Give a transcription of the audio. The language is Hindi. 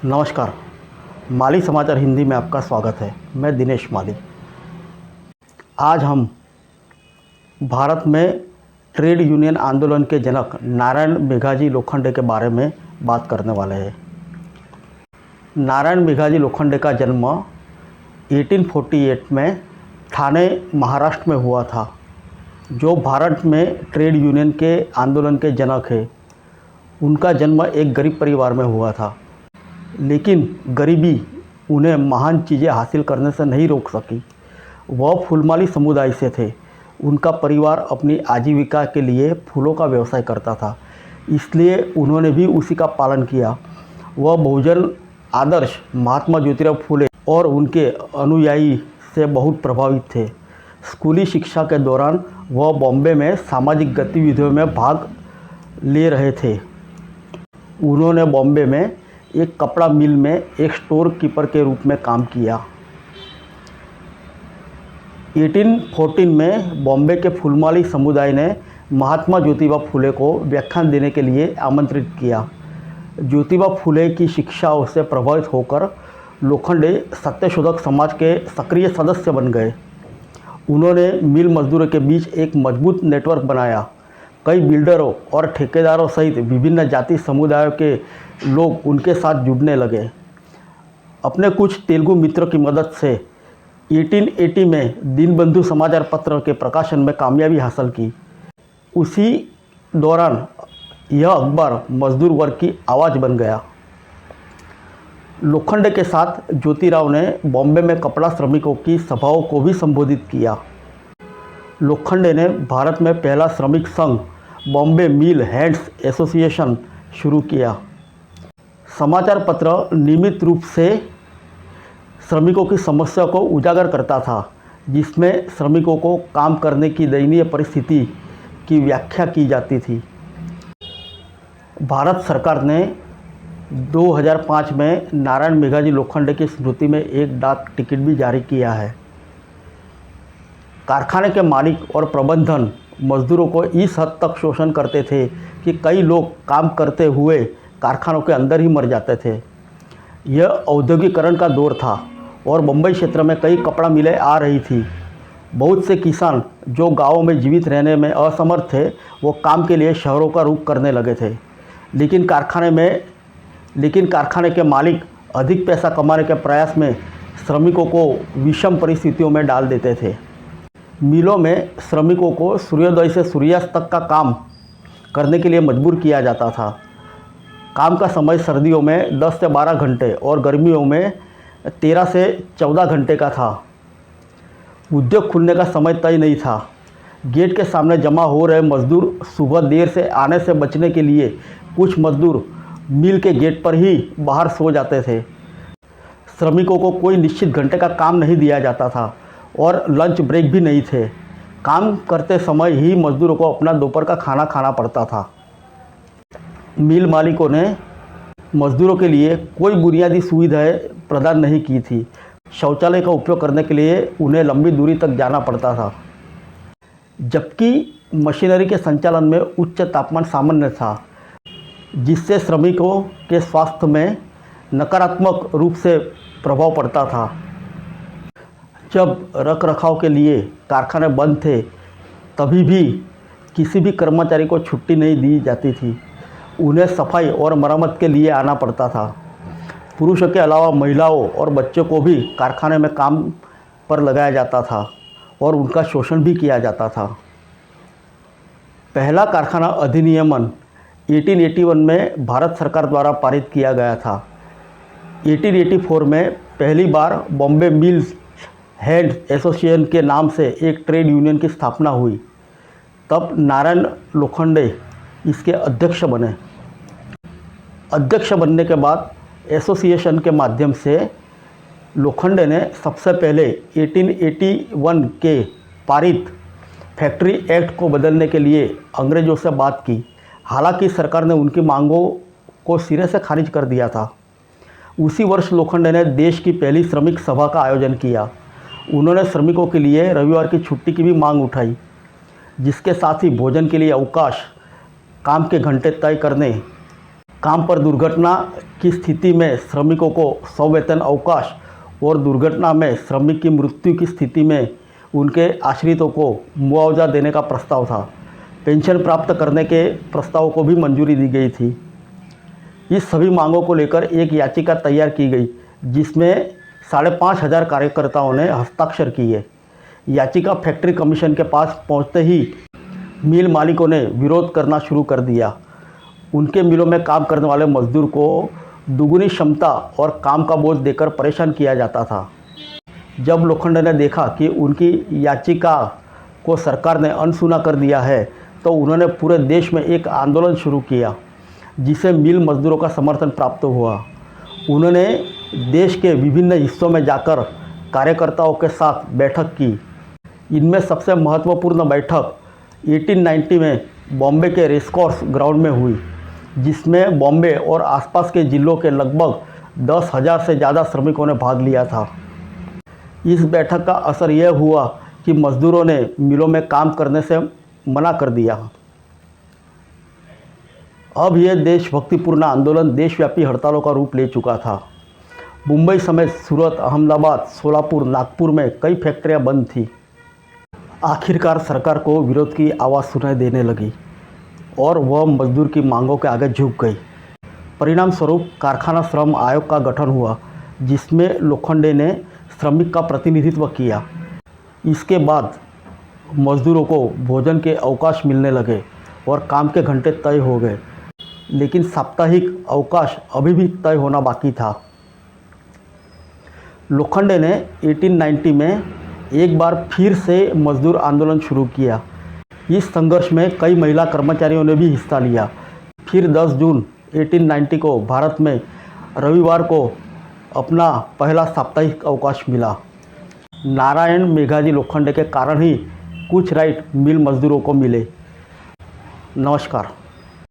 नमस्कार। माली समाचार हिंदी में आपका स्वागत है। मैं दिनेश माली। आज हम भारत में ट्रेड यूनियन आंदोलन के जनक नारायण मेघाजी लोखंडे के बारे में बात करने वाले हैं। नारायण मेघाजी लोखंडे का जन्म 1848 में ठाणे महाराष्ट्र में हुआ था, जो भारत में ट्रेड यूनियन के आंदोलन के जनक है। उनका जन्म एक गरीब परिवार में हुआ था, लेकिन गरीबी उन्हें महान चीज़ें हासिल करने से नहीं रोक सकी। वह फूलमाली समुदाय से थे। उनका परिवार अपनी आजीविका के लिए फूलों का व्यवसाय करता था, इसलिए उन्होंने भी उसी का पालन किया। वह बहुजन आदर्श महात्मा ज्योतिराव फूले और उनके अनुयायी से बहुत प्रभावित थे। स्कूली शिक्षा के दौरान वह बॉम्बे में सामाजिक गतिविधियों में भाग ले रहे थे। उन्होंने बॉम्बे में एक कपड़ा मिल में एक स्टोर कीपर के रूप में काम किया। 1814 में बॉम्बे के फूलमाली समुदाय ने महात्मा ज्योतिबा फूले को व्याख्यान देने के लिए आमंत्रित किया। ज्योतिबा फूले की शिक्षाओं से प्रभावित होकर लोखंडे सत्यशोधक समाज के सक्रिय सदस्य बन गए। उन्होंने मिल मजदूरों के बीच एक मजबूत नेटवर्क बनाया। कई बिल्डरों और ठेकेदारों सहित विभिन्न जाति समुदायों के लोग उनके साथ जुड़ने लगे। अपने कुछ तेलुगु मित्रों की मदद से 1880 में दीनबंधु समाचार पत्र के प्रकाशन में कामयाबी हासिल की। उसी दौरान यह अखबार मजदूर वर्ग की आवाज़ बन गया। लोखंडे के साथ ज्योतिराव ने बॉम्बे में कपड़ा श्रमिकों की सभाओं को भी संबोधित किया। लोखंडे ने भारत में पहला श्रमिक संघ बॉम्बे मिल हैंड्स एसोसिएशन शुरू किया। समाचार पत्र नियमित रूप से श्रमिकों की समस्या को उजागर करता था, जिसमें श्रमिकों को काम करने की दयनीय परिस्थिति की व्याख्या की जाती थी। भारत सरकार ने 2005 में नारायण मेघाजी लोखंडे की स्मृति में एक डाक टिकट भी जारी किया है। कारखाने के मालिक और प्रबंधन मजदूरों को इस हद तक शोषण करते थे कि कई लोग काम करते हुए कारखानों के अंदर ही मर जाते थे। यह औद्योगिकरण का दौर था और मुंबई क्षेत्र में कई कपड़ा मिलें आ रही थी। बहुत से किसान जो गांवों में जीवित रहने में असमर्थ थे, वो काम के लिए शहरों का रुख करने लगे थे। लेकिन कारखाने के मालिक अधिक पैसा कमाने के प्रयास में श्रमिकों को विषम परिस्थितियों में डाल देते थे। मिलों में श्रमिकों को सूर्योदय से सूर्यास्त तक का काम करने के लिए मजबूर किया जाता था। काम का समय सर्दियों में 10 से 12 घंटे और गर्मियों में 13 से 14 घंटे का था। उद्योग खुलने का समय तय नहीं था। गेट के सामने जमा हो रहे मजदूर सुबह देर से आने से बचने के लिए कुछ मजदूर मिल के गेट पर ही बाहर सो जाते थे। श्रमिकों को कोई निश्चित घंटे का काम नहीं दिया जाता था और लंच ब्रेक भी नहीं थे। काम करते समय ही मजदूरों को अपना दोपहर का खाना खाना पड़ता था। मिल मालिकों ने मजदूरों के लिए कोई बुनियादी सुविधाएं प्रदान नहीं की थी। शौचालय का उपयोग करने के लिए उन्हें लंबी दूरी तक जाना पड़ता था, जबकि मशीनरी के संचालन में उच्च तापमान सामान्य था, जिससे श्रमिकों के स्वास्थ्य में नकारात्मक रूप से प्रभाव पड़ता था। जब रखरखाव के लिए कारखाने बंद थे, तभी भी किसी भी कर्मचारी को छुट्टी नहीं दी जाती थी। उन्हें सफाई और मरम्मत के लिए आना पड़ता था। पुरुषों के अलावा महिलाओं और बच्चों को भी कारखाने में काम पर लगाया जाता था और उनका शोषण भी किया जाता था। पहला कारखाना अधिनियमन 1881 में भारत सरकार द्वारा पारित किया गया था। 1884 में पहली बार बॉम्बे मिल्स हैंड एसोसिएशन के नाम से एक ट्रेड यूनियन की स्थापना हुई। तब नारायण लोखंडे इसके अध्यक्ष बने। अध्यक्ष बनने के बाद एसोसिएशन के माध्यम से लोखंडे ने सबसे पहले 1881 के पारित फैक्ट्री एक्ट को बदलने के लिए अंग्रेज़ों से बात की। हालांकि सरकार ने उनकी मांगों को सिरे से खारिज कर दिया था। उसी वर्ष लोखंडे ने देश की पहली श्रमिक सभा का आयोजन किया। उन्होंने श्रमिकों के लिए रविवार की छुट्टी की भी मांग उठाई, जिसके साथ ही भोजन के लिए अवकाश, काम के घंटे तय करने, काम पर दुर्घटना की स्थिति में श्रमिकों को सवेतन अवकाश और दुर्घटना में श्रमिक की मृत्यु की स्थिति में उनके आश्रितों को मुआवजा देने का प्रस्ताव था। पेंशन प्राप्त करने के प्रस्ताव को भी मंजूरी दी गई थी। इस सभी मांगों को लेकर एक याचिका तैयार की गई जिसमें 5,500 कार्यकर्ताओं ने हस्ताक्षर किए। याचिका फैक्ट्री कमीशन के पास पहुंचते ही मिल मालिकों ने विरोध करना शुरू कर दिया। उनके मिलों में काम करने वाले मजदूर को दुगुनी क्षमता और काम का बोझ देकर परेशान किया जाता था। जब लोखंडे ने देखा कि उनकी याचिका को सरकार ने अनसुना कर दिया है तो उन्होंने पूरे देश में एक आंदोलन शुरू किया जिसे मिल मजदूरों का समर्थन प्राप्त हुआ। उन्होंने देश के विभिन्न हिस्सों में जाकर कार्यकर्ताओं के साथ बैठक की। इनमें सबसे महत्वपूर्ण बैठक 1890 में बॉम्बे के रेसकोर्स ग्राउंड में हुई, जिसमें बॉम्बे और आसपास के जिलों के लगभग 10,000 से ज़्यादा श्रमिकों ने भाग लिया था। इस बैठक का असर यह हुआ कि मजदूरों ने मिलों में काम करने से मना कर दिया। अब यह देशभक्तिपूर्ण आंदोलन देशव्यापी हड़तालों का रूप ले चुका था। मुंबई समेत सूरत, अहमदाबाद, सोलापुर, नागपुर में कई फैक्ट्रियां बंद थीं। आखिरकार सरकार को विरोध की आवाज़ सुनाई देने लगी और वह मजदूर की मांगों के आगे झुक गई। परिणाम स्वरूप कारखाना श्रम आयोग का गठन हुआ जिसमें लोखंडे ने श्रमिक का प्रतिनिधित्व किया। इसके बाद मजदूरों को भोजन के अवकाश मिलने लगे और काम के घंटे तय हो गए, लेकिन साप्ताहिक अवकाश अभी भी तय होना बाकी था। लोखंडे ने 1890 में एक बार फिर से मजदूर आंदोलन शुरू किया। इस संघर्ष में कई महिला कर्मचारियों ने भी हिस्सा लिया। फिर 10 जून 1890 को भारत में रविवार को अपना पहला साप्ताहिक अवकाश मिला। नारायण मेघाजी लोखंडे के कारण ही कुछ राइट मिल मजदूरों को मिले। नमस्कार।